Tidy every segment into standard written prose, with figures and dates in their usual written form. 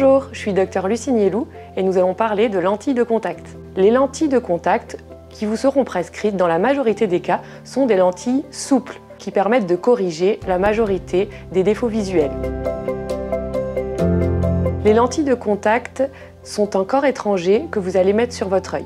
Bonjour, je suis Dr Lucie Nielou et nous allons parler de lentilles de contact. Les lentilles de contact qui vous seront prescrites dans la majorité des cas sont des lentilles souples qui permettent de corriger la majorité des défauts visuels. Les lentilles de contact sont un corps étranger que vous allez mettre sur votre œil.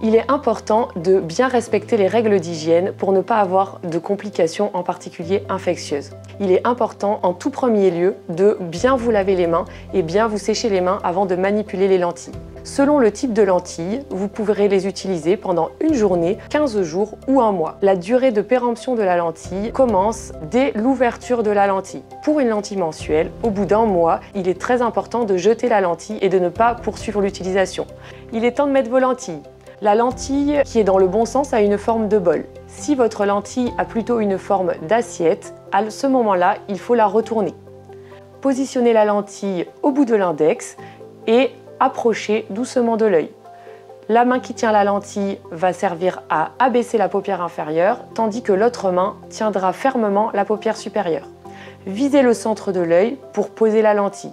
Il est important de bien respecter les règles d'hygiène pour ne pas avoir de complications, en particulier infectieuses. Il est important en tout premier lieu de bien vous laver les mains et bien vous sécher les mains avant de manipuler les lentilles. Selon le type de lentilles, vous pourrez les utiliser pendant une journée, 15 jours ou un mois. La durée de péremption de la lentille commence dès l'ouverture de la lentille. Pour une lentille mensuelle, au bout d'un mois, il est très important de jeter la lentille et de ne pas poursuivre l'utilisation. Il est temps de mettre vos lentilles. La lentille qui est dans le bon sens a une forme de bol. Si votre lentille a plutôt une forme d'assiette, à ce moment-là, il faut la retourner. Positionnez la lentille au bout de l'index et approchez doucement de l'œil. La main qui tient la lentille va servir à abaisser la paupière inférieure, tandis que l'autre main tiendra fermement la paupière supérieure. Visez le centre de l'œil pour poser la lentille.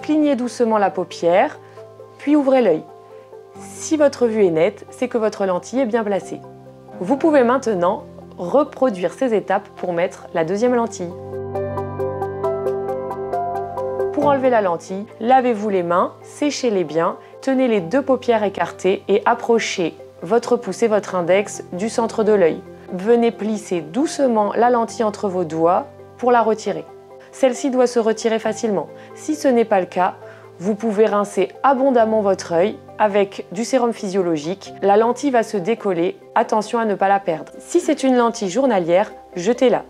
Clignez doucement la paupière, puis ouvrez l'œil. Si votre vue est nette, c'est que votre lentille est bien placée. Vous pouvez maintenant reproduire ces étapes pour mettre la deuxième lentille. Pour enlever la lentille, lavez-vous les mains, séchez-les bien, tenez les deux paupières écartées et approchez votre pouce et votre index du centre de l'œil. Venez plisser doucement la lentille entre vos doigts pour la retirer. Celle-ci doit se retirer facilement. Si ce n'est pas le cas, vous pouvez rincer abondamment votre œil avec du sérum physiologique. La lentille va se décoller, attention à ne pas la perdre. Si c'est une lentille journalière, jetez-la.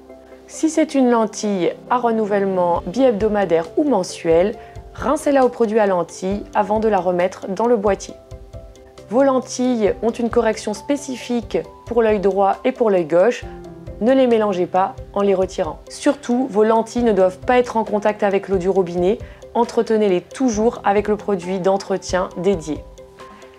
Si c'est une lentille à renouvellement bi-hebdomadaire ou mensuel, rincez-la au produit à lentilles avant de la remettre dans le boîtier. Vos lentilles ont une correction spécifique pour l'œil droit et pour l'œil gauche. Ne les mélangez pas en les retirant. Surtout, vos lentilles ne doivent pas être en contact avec l'eau du robinet. Entretenez-les toujours avec le produit d'entretien dédié.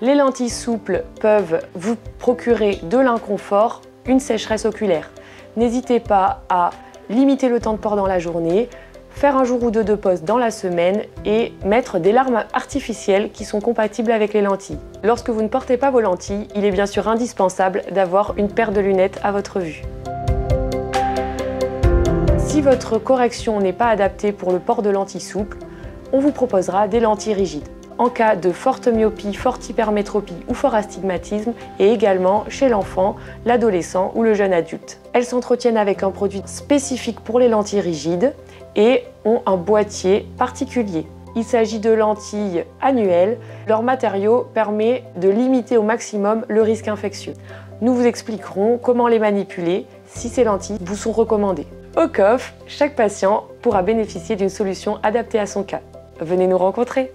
Les lentilles souples peuvent vous procurer de l'inconfort, une sécheresse oculaire. N'hésitez pas à limiter le temps de port dans la journée, faire un jour ou deux de pause dans la semaine et mettre des larmes artificielles qui sont compatibles avec les lentilles. Lorsque vous ne portez pas vos lentilles, il est bien sûr indispensable d'avoir une paire de lunettes à votre vue. Si votre correction n'est pas adaptée pour le port de lentilles souples, on vous proposera des lentilles rigides en cas de forte myopie, forte hypermétropie ou fort astigmatisme et également chez l'enfant, l'adolescent ou le jeune adulte. Elles s'entretiennent avec un produit spécifique pour les lentilles rigides et ont un boîtier particulier. Il s'agit de lentilles annuelles. Leur matériau permet de limiter au maximum le risque infectieux. Nous vous expliquerons comment les manipuler si ces lentilles vous sont recommandées. Au COF, chaque patient pourra bénéficier d'une solution adaptée à son cas. Venez nous rencontrer!